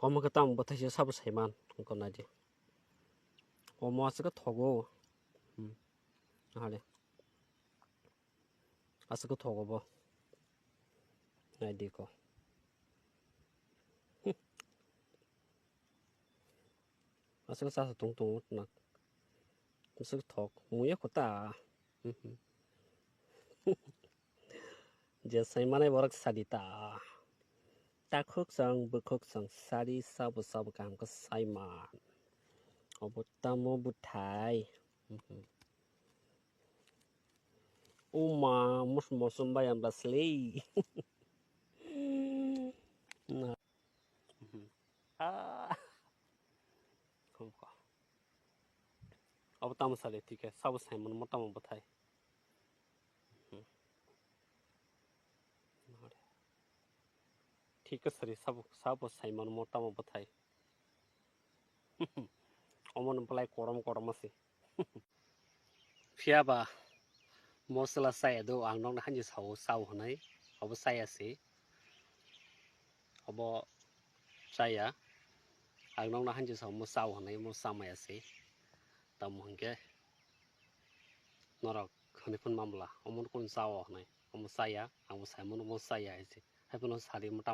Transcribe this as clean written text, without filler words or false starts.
어머 그 땅 못하시 사부 세만 건 나지 어머 아스가 토고 하래 아스가 토고 뭐 나디고 아스가 사서 동동 나 아스가 토 무야 코다 이제 세만에 버럭 사디다 딱 흑성 북흑성 사리 사부 사부 감거 사이만 어부따모 부타이 오마 무슨 바얀 바슬리 아 그거 어부따모 살레 티게 사부 사이만 못따모 부타이 ठीक सरी सब साइमन मोटा मो बताई अमन पलाई करम से फियाबा मसला साया दो आं नंग हांजि साव हनाय अब सायासे अब साया आं नंग हांजि साव हनाय मो सामायासे तम हंगे नरक खनिफुन मामला अमन कोन साव हनाय अम साया आं साइमन मो साया एसे हायफुन सारि मोटा